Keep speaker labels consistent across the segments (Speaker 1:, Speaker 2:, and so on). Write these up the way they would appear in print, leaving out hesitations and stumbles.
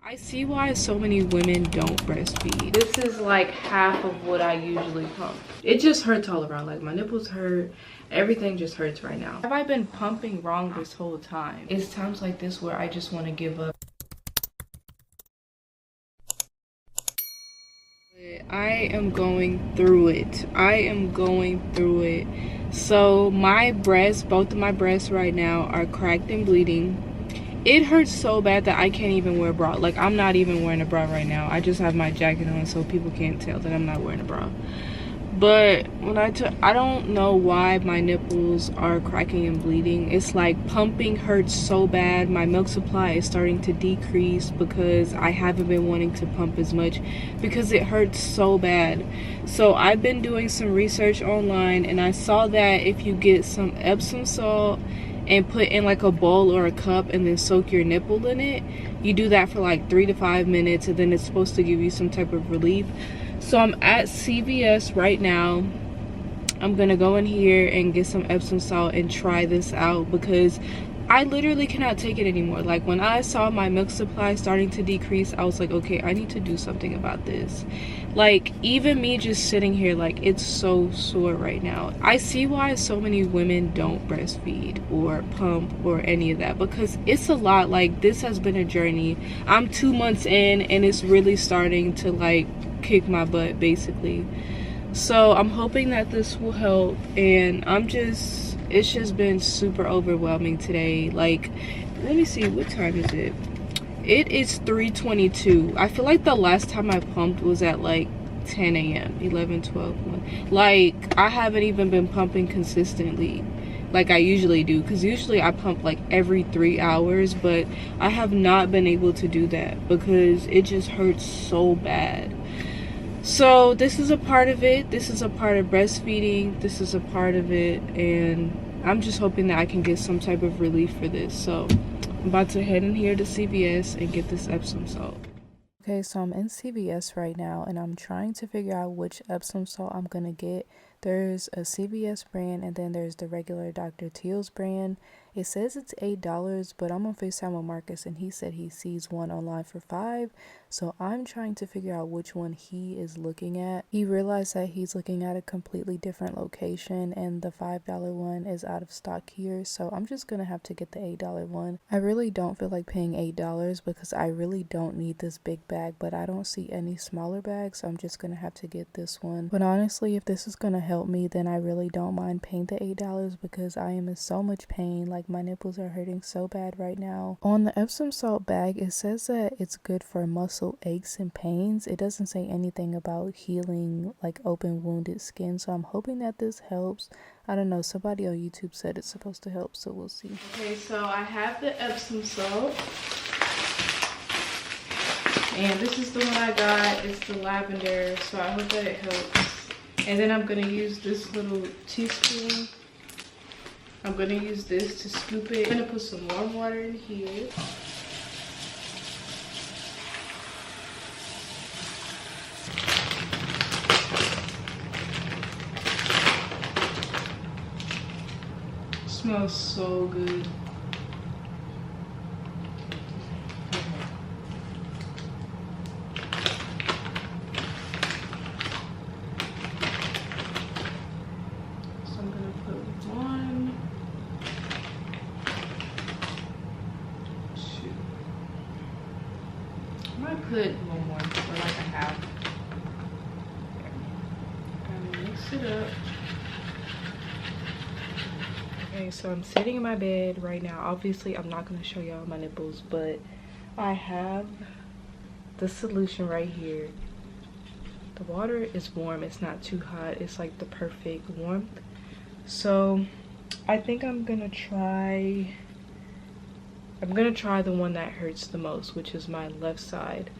Speaker 1: I see why so many women don't breastfeed. This is like half of what I usually pump. It just hurts all around. Like my nipples hurt. Everything just hurts right now. Have I been pumping wrong this whole time? It's times like this where I just want to give up. I am going through it. I am going through it. So my breasts, both of my breasts right now are cracked and bleeding. It hurts so bad that I can't even wear a bra. Like, I'm not even wearing a bra right now. I just have my jacket on so people can't tell that I'm not wearing a bra. But when I don't know why my nipples are cracking and bleeding. It's like pumping hurts so bad. My milk supply is starting to decrease because I haven't been wanting to pump as much because it hurts so bad. So I've been doing some research online and I saw that if you get some Epsom salt and put in like a bowl or a cup and then soak your nipple in it, you do that for like 3 to 5 minutes and then it's supposed to give you some type of relief. So I'm at CVS right now. I'm gonna go in here and get some Epsom salt and try this out because I literally cannot take it anymore. Like when I saw my milk supply starting to decrease, I was like, okay, I need to do something about this. Like even me just sitting here, like it's so sore right now. I see why so many women don't breastfeed or pump or any of that because it's a lot. Like this has been a journey. I'm 2 months in and it's really starting to like kick my butt basically. So I'm hoping that this will help, and it's just been super overwhelming today. Like, let me see, what time is it? It is 3:22. I feel like the last time I pumped was at like 10 a.m. 11, 12, 1. Like I haven't even been pumping consistently like I usually do, because usually I pump like every 3 hours, but I have not been able to do that because it just hurts so bad. So this is a part of it. This is a part of breastfeeding. This is a part of it, and I'm just hoping that I can get some type of relief for this. So I'm about to head in here to CVS and get this Epsom salt. Okay, so I'm in CVS right now and I'm trying to figure out which Epsom salt I'm gonna get. There's a CVS brand and then there's the regular Dr. Teal's brand. It says it's $8, but I'm on FaceTime with Marcus and he said he sees one online for $5. So I'm trying to figure out which one he is looking at. He realized that he's looking at a completely different location and the $5 one is out of stock here. So I'm just gonna have to get the $8 one. I really don't feel like paying $8 because I really don't need this big bag, but I don't see any smaller bags, so I'm just gonna have to get this one. But honestly, if this is gonna help me, then I really don't mind paying the $8 because I am in so much pain. Like my nipples are hurting so bad right now. On the Epsom salt bag, it says that it's good for muscle aches and pains. It doesn't say anything about healing like open wounded skin, so I'm hoping that this helps. I don't know, somebody on YouTube said it's supposed to help, so we'll see. Okay, so I have the Epsom salt. And this is the one I got. It's the lavender, so I hope that it helps. And then I'm gonna use this little teaspoon. I'm gonna use this to scoop it. I'm gonna put some warm water in here. It smells so good. Put one more, or like a half. And mix it up. Okay, so I'm sitting in my bed right now. Obviously, I'm not going to show y'all my nipples, but I have the solution right here. The water is warm. It's not too hot. It's like the perfect warmth. So I think I'm gonna try the one that hurts the most, which is my left side.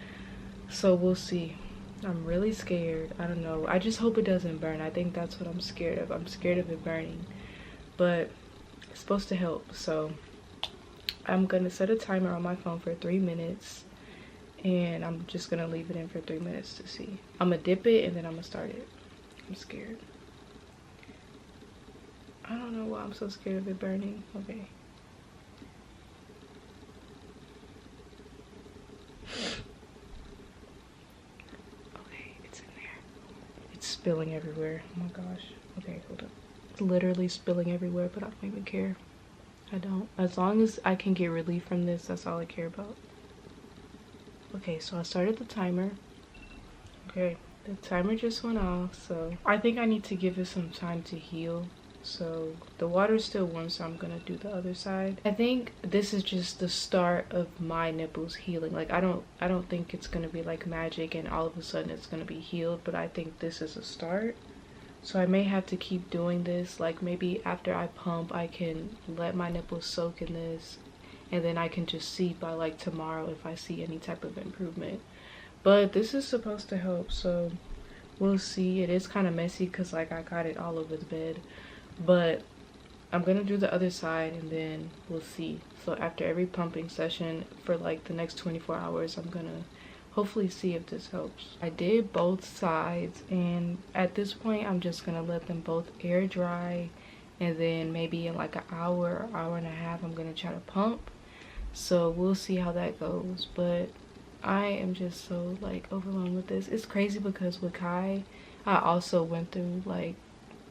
Speaker 1: So we'll see. I'm really scared. I don't know. I just hope it doesn't burn. I think that's what I'm scared of. I'm scared of it burning. But it's supposed to help. So I'm gonna set a timer on my phone for 3 minutes. And I'm just gonna leave it in for 3 minutes to see. I'm gonna dip it and then I'm gonna start it. I'm scared. I don't know why I'm so scared of it burning. Okay. spilling everywhere. Oh my gosh. Okay, hold up. It's literally spilling everywhere, but I don't even care. I don't. As long as I can get relief from this, that's all I care about. Okay, so I started the timer. Okay, the timer just went off, so I think I need to give it some time to heal. So the water's still warm, so I'm gonna do the other side. I think this is just the start of my nipples healing. Like I don't think it's gonna be like magic and all of a sudden it's gonna be healed, but I think this is a start. So I may have to keep doing this. Like maybe after I pump, I can let my nipples soak in this, and then I can just see by like tomorrow if I see any type of improvement. But this is supposed to help, so we'll see. It is kind of messy because like I got it all over the bed, but I'm gonna do the other side and then we'll see. So after every pumping session for like the next 24 hours, I'm gonna hopefully see if this helps. I did both sides, and at this point I'm just gonna let them both air dry, and then maybe in like an hour and a half I'm gonna try to pump. So we'll see how that goes. But I am just so like overwhelmed with this. It's crazy because with Kai, I also went through like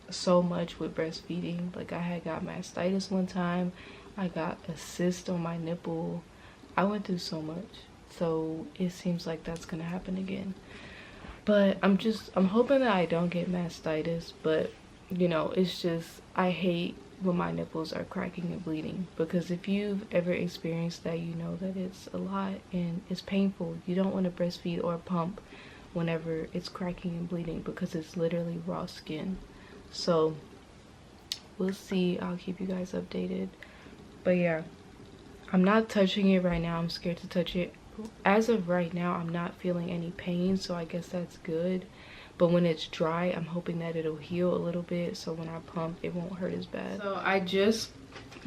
Speaker 1: so much with breastfeeding. Like I had got mastitis one time, I got a cyst on my nipple. I went through so much, so it seems like that's gonna happen again. But I'm hoping that I don't get mastitis, but you know, it's just I hate when my nipples are cracking and bleeding, because if you've ever experienced that, you know that it's a lot and it's painful. You don't want to breastfeed or pump whenever it's cracking and bleeding because it's literally raw skin. So we'll see. I'll keep you guys updated. But yeah, I'm not touching it right now. I'm scared to touch it. As of right now, I'm not feeling any pain, so I guess that's good. But when it's dry, I'm hoping that it'll heal a little bit, so when I pump, it won't hurt as bad. So I just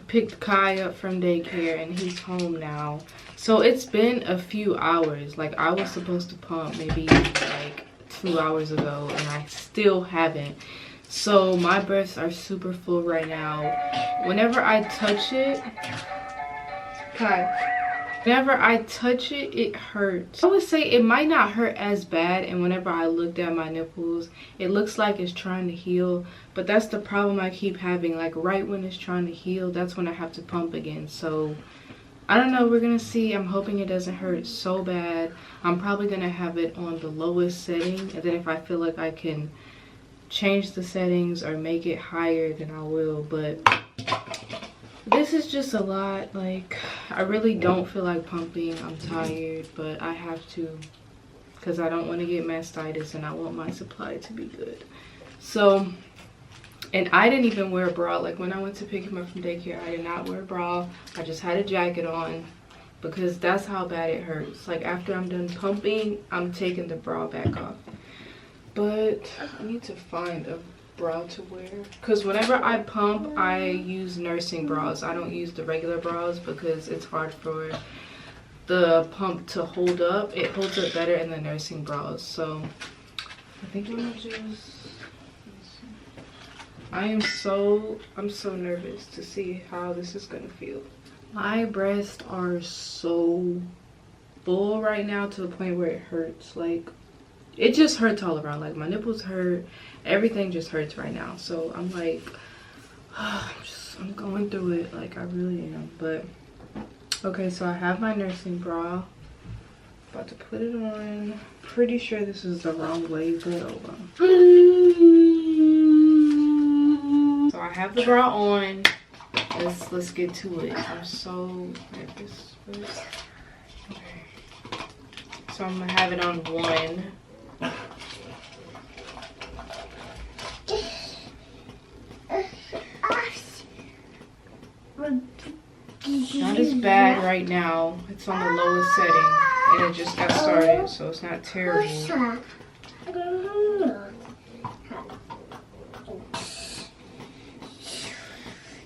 Speaker 1: picked Kai up from daycare and he's home now. So it's been a few hours. Like I was supposed to pump maybe like 2 hours ago and I still haven't. So my breasts are super full right now. Whenever I touch it, Kai, whenever I touch it, it hurts. I would say it might not hurt as bad, and whenever I looked at my nipples, it looks like it's trying to heal, but that's the problem I keep having. Like right when it's trying to heal, that's when I have to pump again. So I don't know, we're gonna see. I'm hoping it doesn't hurt so bad. I'm probably gonna have it on the lowest setting, and then if I feel like I can change the settings or make it higher, then I will. But this is just a lot. Like I really don't feel like pumping. I'm tired, but I have to because I don't want to get mastitis and I want my supply to be good. So, and I didn't even wear a bra. Like when I went to pick him up from daycare, I did not wear a bra. I just had a jacket on because that's how bad it hurts. Like after I'm done pumping, I'm taking the bra back off. But I need to find a bra to wear, because whenever I pump, I use nursing bras. I don't use the regular bras because it's hard for the pump to hold up. It holds up better in the nursing bras. So I think I'm gonna just, I'm so nervous to see how this is gonna feel. My breasts are so full right now to the point where it hurts. Like it just hurts all around. Like my nipples hurt, everything just hurts right now. So I'm like, I'm going through it. Like I really am. But okay, so I have my nursing bra. About to put it on. Pretty sure this is the wrong way, but oh well. So I have the bra on. Let's get to it. I'm so nervous. Okay. So I'm gonna have it on 1. Not as bad right now. It's on the lowest setting and it just got started, so it's not terrible.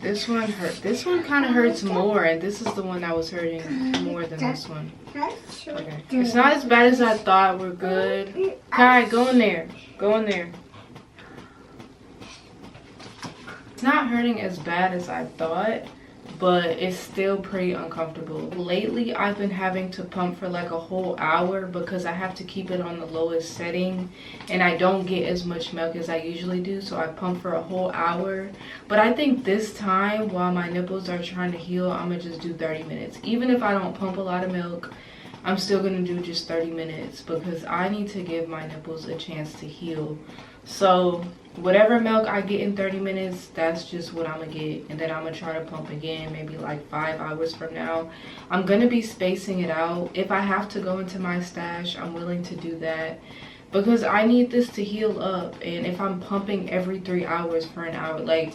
Speaker 1: This one hurt. This one kind of hurts more, and this is the one that was hurting more than this one. Okay. It's not as bad as I thought. We're good. Kai, go in there. Go in there. It's not hurting as bad as I thought, but it's still pretty uncomfortable. Lately, I've been having to pump for like a whole hour because I have to keep it on the lowest setting and I don't get as much milk as I usually do, so I pump for a whole hour. But I think this time, while my nipples are trying to heal, I'm gonna just do 30 minutes. Even if I don't pump a lot of milk, I'm still gonna do just 30 minutes because I need to give my nipples a chance to heal. So whatever milk I get in 30 minutes, that's just what I'm gonna get. And then I'm gonna try to pump again maybe like 5 hours from now. I'm gonna be spacing it out. If I have to go into my stash, I'm willing to do that because I need this to heal up. And if I'm pumping every 3 hours for an hour, like,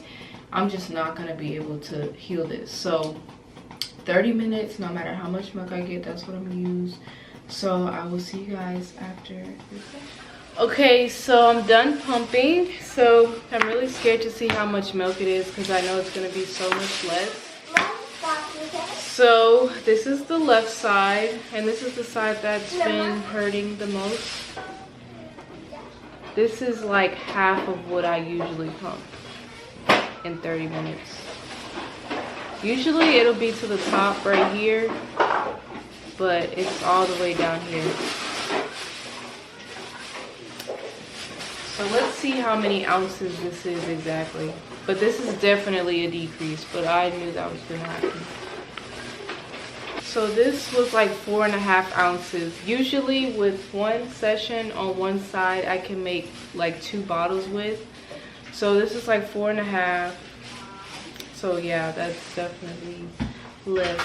Speaker 1: I'm just not gonna be able to heal this. So 30 minutes, no matter how much milk I get, that's what I'm gonna use. So I will see you guys after. Okay, so I'm done pumping. So I'm really scared to see how much milk it is because I know it's gonna be so much less. So this is the left side, and this is the side that's been hurting the most. This is like half of what I usually pump in 30 minutes. Usually it'll be to the top right here, but it's all the way down here. So let's see how many ounces this is exactly. But this is definitely a decrease, but I knew that was gonna happen. So this was like 4.5 ounces. Usually with one session on one side, I can make like 2 bottles with. So this is like 4.5. So yeah, that's definitely less.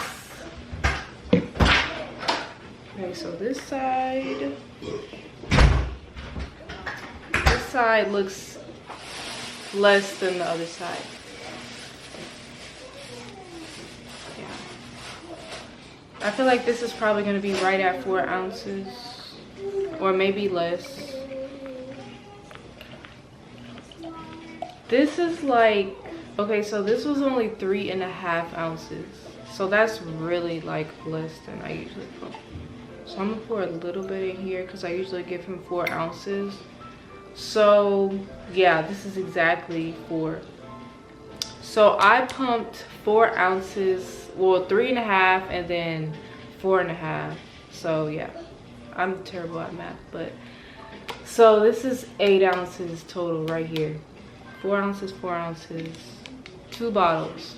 Speaker 1: Okay, so this side looks less than the other side. Yeah. I feel like this is probably gonna be right at 4 ounces or maybe less. This is like, okay, so this was only 3.5 ounces. So that's really like less than I usually put. So I'm gonna pour a little bit in here because I usually give him 4 ounces. So yeah, this is exactly 4. So I pumped 4 ounces, well 3.5 and then 4.5. So yeah, I'm terrible at math, but so this is 8 ounces total right here. 4 ounces, 4 ounces, 2 bottles.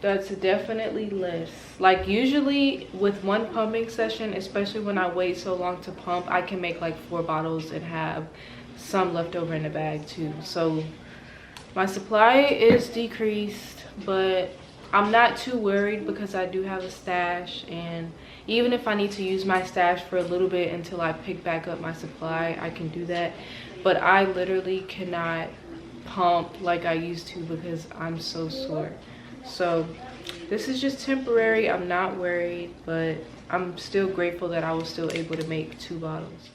Speaker 1: That's definitely less. Like usually with one pumping session, especially when I wait so long to pump, I can make like 4 bottles and have some left over in the bag too. So my supply is decreased, but I'm not too worried because I do have a stash, and even if I need to use my stash for a little bit until I pick back up my supply, I can do that. But I literally cannot pump like I used to because I'm so sore. So this is just temporary. I'm not worried, but I'm still grateful that I was still able to make 2 bottles.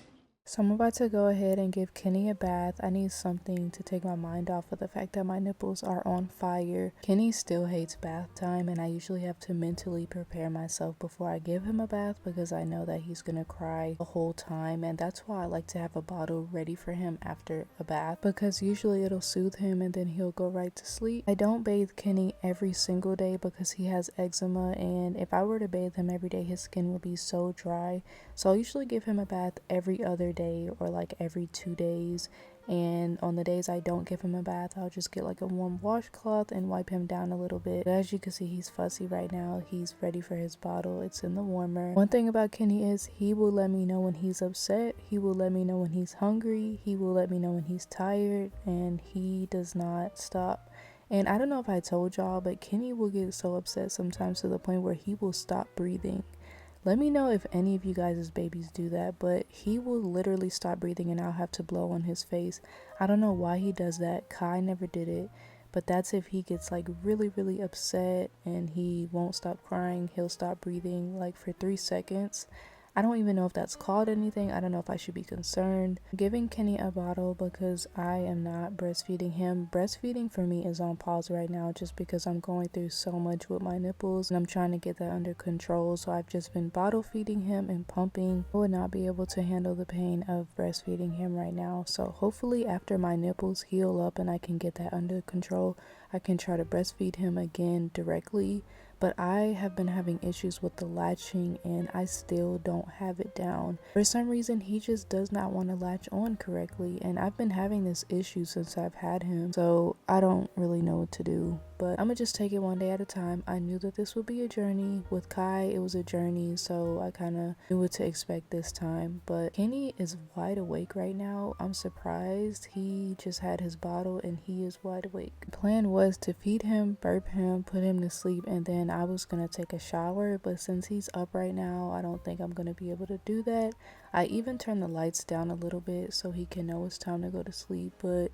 Speaker 1: So I'm about to go ahead and give Kenny a bath. I need something to take my mind off of the fact that my nipples are on fire. Kenny still hates bath time, and I usually have to mentally prepare myself before I give him a bath because I know that he's gonna cry the whole time, and that's why I like to have a bottle ready for him after a bath because usually it'll soothe him and then he'll go right to sleep. I don't bathe Kenny every single day because he has eczema, and if I were to bathe him every day, his skin would be so dry. So I'll usually give him a bath every other day or like every 2 days, and on the days I don't give him a bath, I'll just get like a warm washcloth and wipe him down a little bit. But as you can see, he's fussy right now. He's ready for his bottle. It's in the warmer. One thing about Kenny is he will let me know when he's upset. He will let me know when he's hungry. He will let me know when he's tired, and he does not stop. And I don't know if I told y'all, but Kenny will get so upset sometimes to the point where he will stop breathing. Let me know if any of you guys' babies do that, but he will literally stop breathing and I'll have to blow on his face. I don't know why he does that. Kai never did it, but that's if he gets like really, really upset and he won't stop crying. He'll stop breathing like for 3 seconds. I don't even know if that's called anything. I don't know if I should be concerned. I'm giving Kenny a bottle because I am not breastfeeding him. Breastfeeding for me is on pause right now just because I'm going through so much with my nipples and I'm trying to get that under control. So I've just been bottle feeding him and pumping. I would not be able to handle the pain of breastfeeding him right now. So hopefully after my nipples heal up and I can get that under control, I can try to breastfeed him again directly. But I have been having issues with the latching and I still don't have it down. For some reason, he just does not want to latch on correctly, and I've been having this issue since I've had him, so I don't really know what to do. But I'm gonna just take it one day at a time. I knew that this would be a journey. With Kai, it was a journey, so I kind of knew what to expect this time. But Kenny is wide awake right now. I'm surprised. He just had his bottle and he is wide awake. The plan was to feed him, burp him, put him to sleep, and then I was gonna take a shower. But since he's up right now, I don't think I'm gonna be able to do that. I even turned the lights down a little bit so he can know it's time to go to sleep. But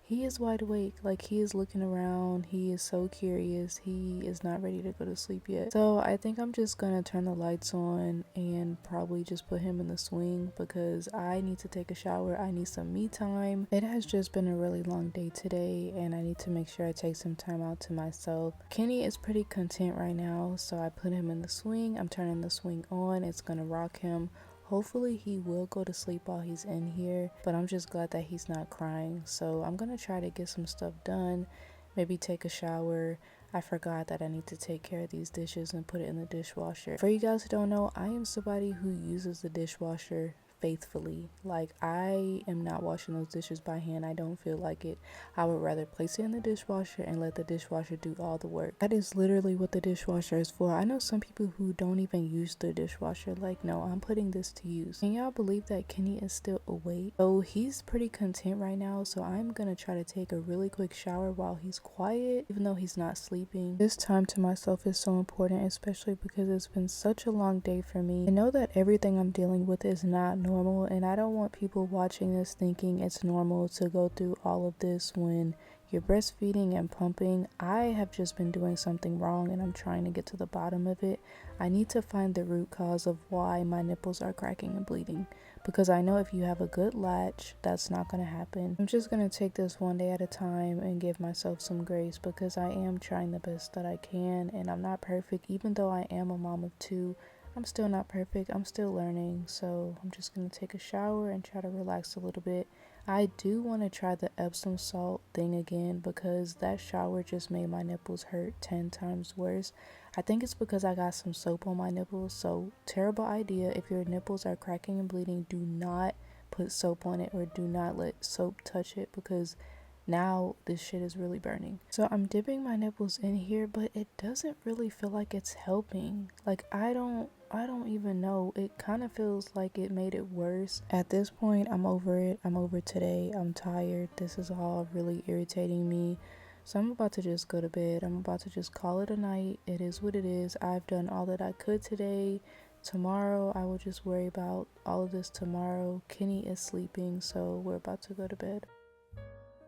Speaker 1: he is wide awake, like he is looking around, he is so curious, he is not ready to go to sleep yet. So I think I'm just gonna turn the lights on and probably just put him in the swing because I need to take a shower, I need some me time. It has just been a really long day today and I need to make sure I take some time out to myself. Kenny is pretty content right now, so I put him in the swing, I'm turning the swing on, it's gonna rock him. Hopefully he will go to sleep while he's in here, but I'm just glad that he's not crying. So I'm gonna try to get some stuff done, maybe take a shower. I forgot that I need to take care of these dishes and put it in the dishwasher. For you guys who don't know, I am somebody who uses the dishwasher faithfully. Like, I am not washing those dishes by hand. I don't feel like it. I would rather place it in the dishwasher and let the dishwasher do all the work. That is literally what the dishwasher is for. I know some people who don't even use the dishwasher. Like, no, I'm putting this to use. Can y'all believe that Kenny is still awake? So he's pretty content right now, so I'm gonna try to take a really quick shower while he's quiet, even though he's not sleeping. This time to myself is so important, especially because it's been such a long day for me. I know that everything I'm dealing with is not normal, and I don't want people watching this thinking it's normal to go through all of this when you're breastfeeding and pumping. I have just been doing something wrong and I'm trying to get to the bottom of it. I need to find the root cause of why my nipples are cracking and bleeding, because I know if you have a good latch, that's not going to happen. I'm just going to take this one day at a time and give myself some grace because I am trying the best that I can and I'm not perfect. Even though I am a mom of two, I'm still not perfect. I'm still learning. So I'm just going to take a shower and try to relax a little bit. I do want to try the Epsom salt thing again because that shower just made my nipples hurt 10 times worse. I think it's because I got some soap on my nipples. So terrible idea. If your nipples are cracking and bleeding, do not put soap on it or do not let soap touch it because now this shit is really burning. So I'm dipping my nipples in here, but it doesn't really feel like it's helping. Like, I don't even know. It kind of feels like it made it worse. At this point, I'm over it. I'm over today. I'm tired. This is all really irritating me. So I'm about to just go to bed. I'm about to just call it a night. It is what it is. I've done all that I could today. Tomorrow, I will just worry about all of this tomorrow. Kenny is sleeping, so we're about to go to bed.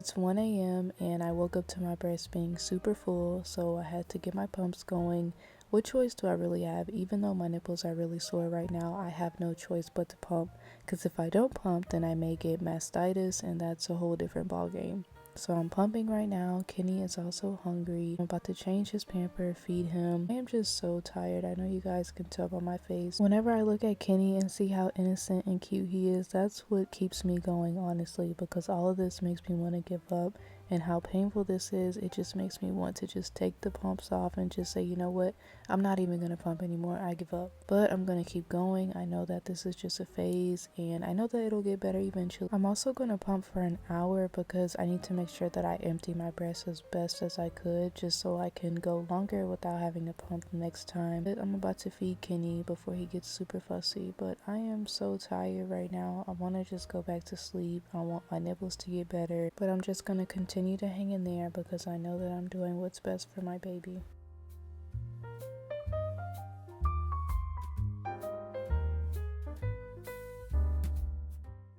Speaker 1: It's 1 a.m. and I woke up to my breast being super full, so I had to get my pumps going. What choice do I really have? Even though my nipples are really sore right now, I have no choice but to pump, because if I don't pump, then I may get mastitis, and that's a whole different ball game. So I'm pumping right now. Kenny is also hungry. I'm about to change his pamper, feed him. I am just so tired. I know you guys can tell by my face. Whenever I look at Kenny and see how innocent and cute he is, that's what keeps me going, honestly, because all of this makes me want to give up. And how painful this is, it just makes me want to just take the pumps off and just say, you know what, I'm not even going to pump anymore, I give up. But I'm going to keep going. I know that this is just a phase and I know that it'll get better eventually. I'm also going to pump for an hour because I need to make sure that I empty my breast as best as I could, just so I can go longer without having to pump the next time. But I'm about to feed Kenny before he gets super fussy, but I am so tired right now. I want to just go back to sleep. I want my nipples to get better, but I'm just going to continue to hang in there because I know that I'm doing what's best for my baby.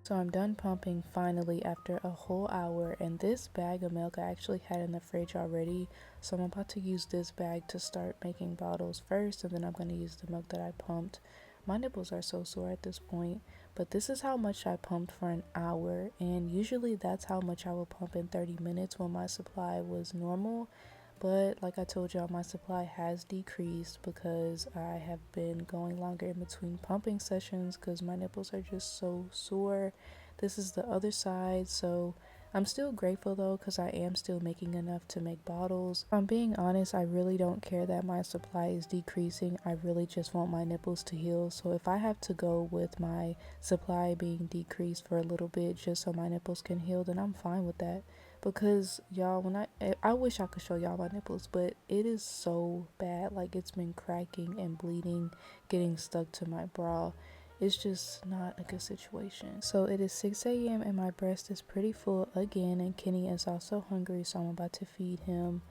Speaker 1: So I'm done pumping finally after a whole hour, and this bag of milk I actually had in the fridge already, so I'm about to use this bag to start making bottles first, and then I'm going to use the milk that I pumped.
Speaker 2: My nipples are so sore at this point, but this is how much I pumped for an hour, and usually that's how much I will pump in 30 minutes when my supply was normal. But like I told y'all, my supply has decreased because I have been going longer in between pumping sessions because my nipples are just so sore. This is the other side, so I'm still grateful though because I am still making enough to make bottles. If I'm being honest, I really don't care that my supply is decreasing. I really just want my nipples to heal. So if I have to go with my supply being decreased for a little bit just so my nipples can heal, then I'm fine with that. Because y'all, when I wish I could show y'all my nipples, but it is so bad. Like, it's been cracking and bleeding, getting stuck to my bra. It's just not a good situation. So it is 6 a.m. and my breast is pretty full again, and Kenny is also hungry, so I'm about to feed him.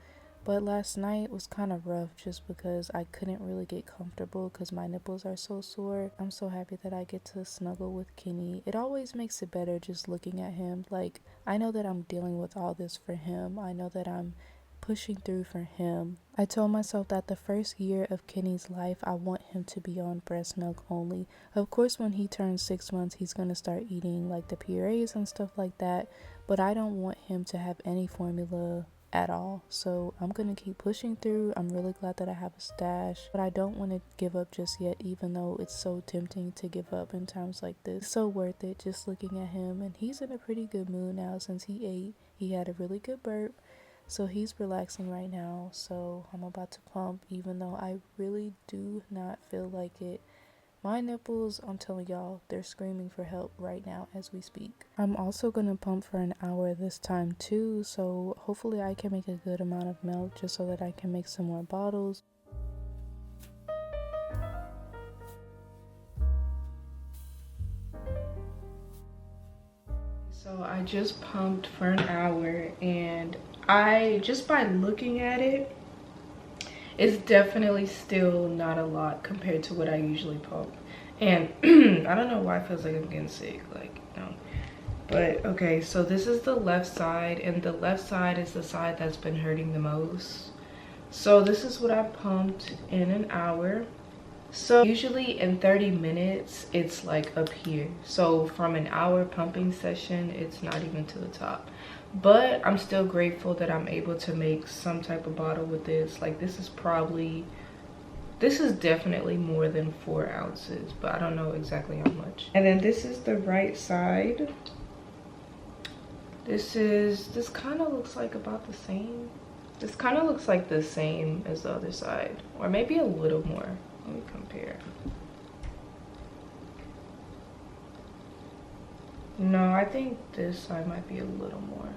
Speaker 2: But last night was kind of rough just because I couldn't really get comfortable because my nipples are so sore. I'm so happy that I get to snuggle with Kenny. It always makes it better just looking at him. Like, I know that I'm dealing with all this for him. I know that I'm pushing through for him. I told myself that the first year of Kenny's life, I want him to be on breast milk only. Of course, when he turns 6 months, he's going to start eating like the purees and stuff like that. But I don't want him to have any formula at all. So I'm gonna keep pushing through. I'm really glad that I have a stash, but I don't want to give up just yet, even though it's so tempting to give up in times like this. It's so worth it just looking at him, and he's in a pretty good mood now since he ate. He had a really good burp, so he's relaxing right now. So I'm about to pump, even though I really do not feel like it. My nipples, I'm telling y'all, they're screaming for help right now as we speak. I'm also gonna pump for an hour this time too, so hopefully I can make a good amount of milk just so that I can make some more bottles.
Speaker 1: So I just pumped for an hour, and I just by looking at it, it's definitely still not a lot compared to what I usually pump. And I don't know why it feels like I'm getting sick, like, no. But okay, so this is the left side, and the left side is the side that's been hurting the most. So this is what I pumped in an hour. So usually in 30 minutes, it's like up here. So from an hour pumping session, it's not even to the top. But I'm still grateful that I'm able to make some type of bottle with this. Like, this is definitely more than 4 ounces, but I don't know exactly how much. And then this is the right side. This kind of looks like about the same. This kind of looks like the same as the other side, or maybe a little more. Let me compare. No, I think this side might be a little more.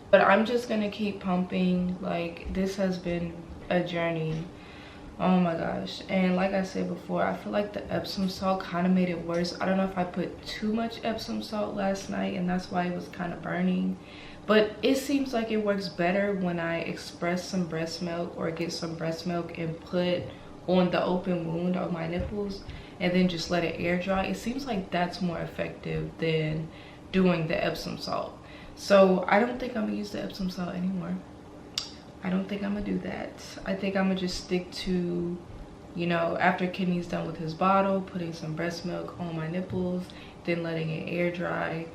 Speaker 1: But I'm just gonna keep pumping. Like, this has been a journey. Oh my gosh. And like I said before, I feel like the Epsom salt kind of made it worse. I don't know if I put too much Epsom salt last night and that's why it was kind of burning. But it seems like it works better when I express some breast milk or get some breast milk and put on the open wound on my nipples and then just let it air dry. It seems like that's more effective than doing the Epsom salt. So I don't think I'm gonna use the Epsom salt anymore. I don't think I'm gonna do that. I think I'm gonna just stick to, you know, after Kenny's done with his bottle, putting some breast milk on my nipples, then letting it air dry.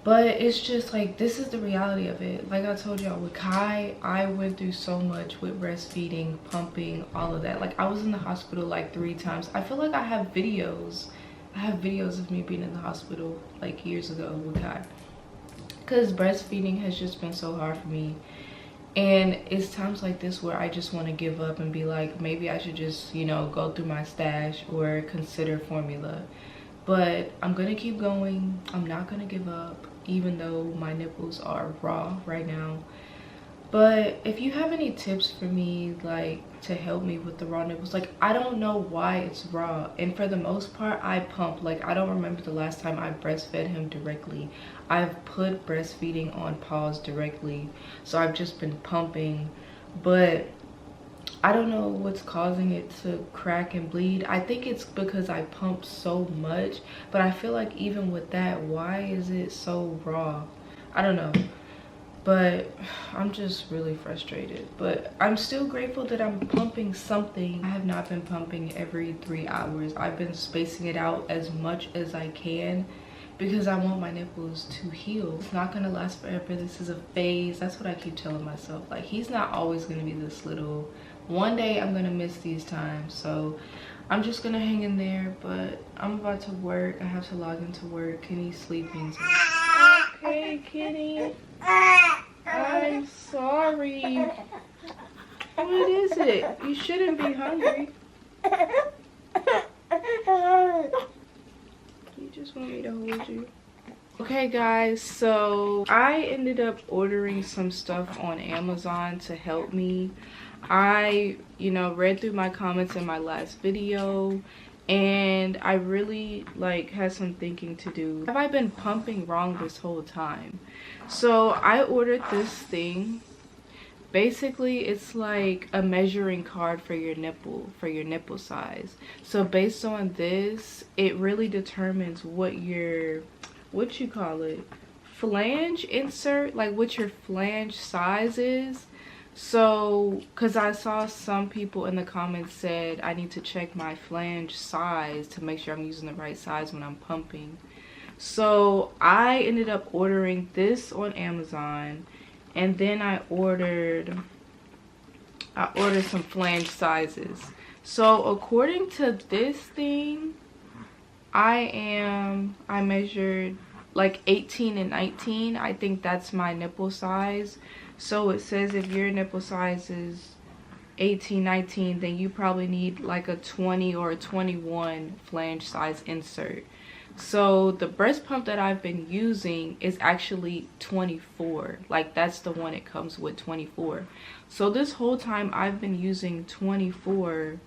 Speaker 1: But it's just like, this is the reality of it. Like I told y'all, with Kai, I went through so much with breastfeeding, pumping, all of that. Like, I was in the hospital like 3 times. I feel like I have videos. I have videos of me being in the hospital like years ago with Kai. Because breastfeeding has just been so hard for me. And it's times like this where I just want to give up and be like, maybe I should just, you know, go through my stash or consider formula. But I'm gonna keep going. I'm not gonna give up, even though my nipples are raw right now. But if you have any tips for me, like, to help me with the raw nipples, like, I don't know why it's raw. And for the most part, I pump. Like, I don't remember the last time I breastfed him directly. I've put breastfeeding on pause directly, so I've just been pumping. But I don't know what's causing it to crack and bleed. I think it's because I pump so much, but I feel like even with that, why is it so raw? I don't know. But I'm just really frustrated. But I'm still grateful that I'm pumping something. I have not been pumping every 3 hours. I've been spacing it out as much as I can because I want my nipples to heal. It's not gonna last forever. This is a phase. That's what I keep telling myself. Like, he's not always gonna be this little. One day I'm gonna miss these times. So I'm just gonna hang in there. But I'm about to work. I have to log into work. Kenny's sleeping. Okay, Kenny. I'm sorry. What is it? You shouldn't be hungry. You just want me to hold you. Okay guys, so I ended up ordering some stuff on Amazon to help me. I, read through my comments in my last video, and I really had some thinking to do. Have I been pumping wrong this whole time? So I ordered this thing. Basically, it's like a measuring card for your nipple size. So based on this, it really determines what you call it, flange insert, like what your flange size is. So because I saw some people in the comments said I need to check my flange size to make sure I'm using the right size when I'm pumping. So I ended up ordering this on Amazon, and then I ordered some flange sizes. So according to this thing, I measured like 18 and 19. I think that's my nipple size. So it says if your nipple size is 18, 19, then you probably need like a 20 or a 21 flange size insert. So the breast pump that I've been using is actually 24. Like, that's the one it comes with, 24. So this whole time I've been using 24,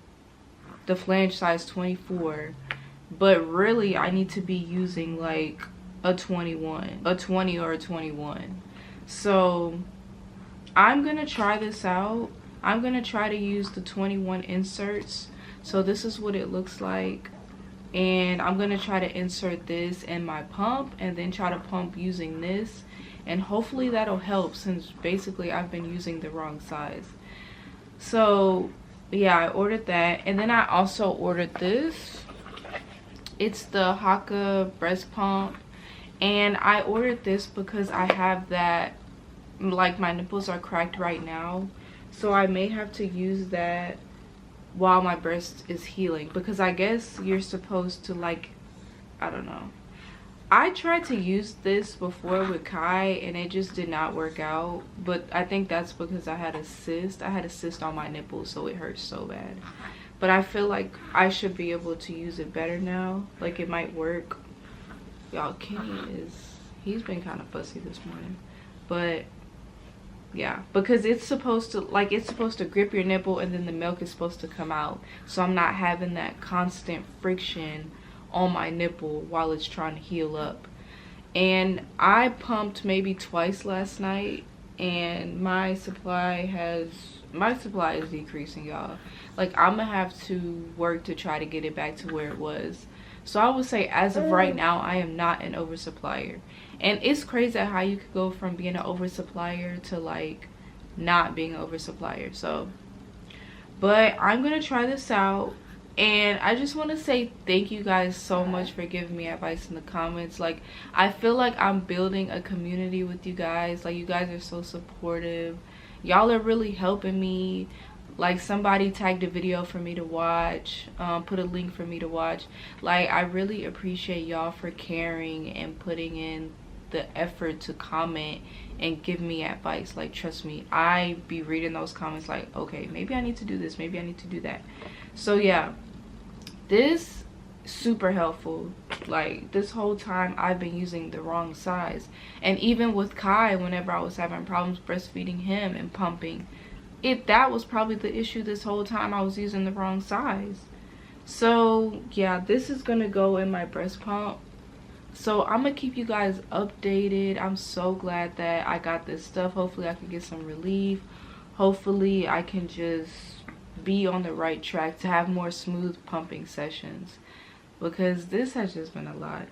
Speaker 1: the flange size 24, but really I need to be using like a 21, a 20 or a 21. So I'm gonna try this out. I'm gonna try to use the 21 inserts. So this is what it looks like. And I'm gonna try to insert this in my pump and then try to pump using this, and hopefully that'll help, since basically I've been using the wrong size. So yeah, I ordered that, and then I also ordered this. It's the Haka breast pump, and I ordered this because I have that, like, my nipples are cracked right now, so I may have to use that while my breast is healing, because I guess you're supposed to, like, I don't know. I tried to use this before with Kai and it just did not work out, but I think that's because I had a cyst. I had a cyst on my nipple, so it hurts so bad. But I feel like I should be able to use it better now. Like, it might work. Y'all, Kenny he's been kind of fussy this morning, but yeah, because it's supposed to grip your nipple and then the milk is supposed to come out, so I'm not having that constant friction on my nipple while it's trying to heal up. And I pumped maybe twice last night, and my supply is decreasing, y'all. Like, I'm gonna have to work to try to get it back to where it was. So I would say, as of right now, I am not an oversupplier. And it's crazy how you could go from being an oversupplier to, like, not being an oversupplier. So, but I'm gonna try this out. And I just want to say thank you guys so much for giving me advice in the comments. Like, I feel like I'm building a community with you guys. Like, you guys are so supportive. Y'all are really helping me. Like, somebody tagged a video for me to watch, put a link for me to watch. Like, I really appreciate y'all for caring and putting in the effort to comment and give me advice. Like, trust me, I be reading those comments like, okay, maybe I need to do this, maybe I need to do that. So yeah, this super helpful. Like, this whole time I've been using the wrong size, and even with Kai, whenever I was having problems breastfeeding him and pumping, that was probably the issue this whole time. I was using the wrong size. So yeah, this is gonna go in my breast pump. So I'm gonna keep you guys updated. I'm so glad that I got this stuff. Hopefully I can get some relief. Hopefully I can just be on the right track to have more smooth pumping sessions, because this has just been a lot.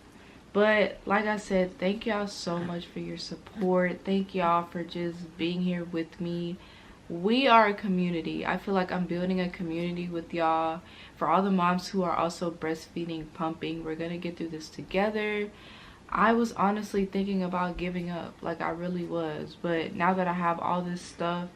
Speaker 1: But like I said, thank y'all so much for your support. Thank y'all for just being here with me. We are a community. I feel like I'm building a community with y'all. For all the moms who are also breastfeeding, pumping, we're gonna get through this together. I was honestly thinking about giving up, like I really was. But now that I have all this stuff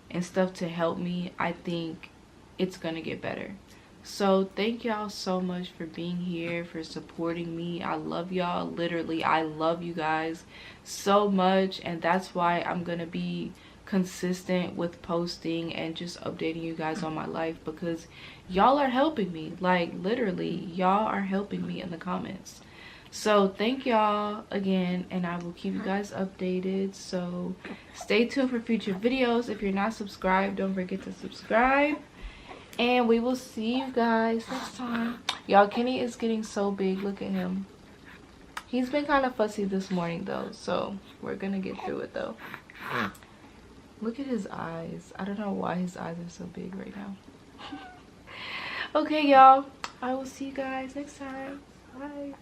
Speaker 1: and stuff to help me, I think it's gonna get better. So thank y'all so much for being here, for supporting me. I love y'all. Literally, I love you guys so much, and that's why I'm gonna be consistent with posting and just updating you guys on my life, because y'all are helping me. Like literally, y'all are helping me in the comments. So thank y'all again, and I will keep you guys updated. So stay tuned for future videos. If you're not subscribed, don't forget to subscribe, and we will see you guys next time. Y'all, Kenny is getting so big. Look at him. He's been kind of fussy this morning though, so we're gonna get through it though. Look at his eyes. I don't know why his eyes are so big right now. Okay, y'all, I will see you guys next time. Bye.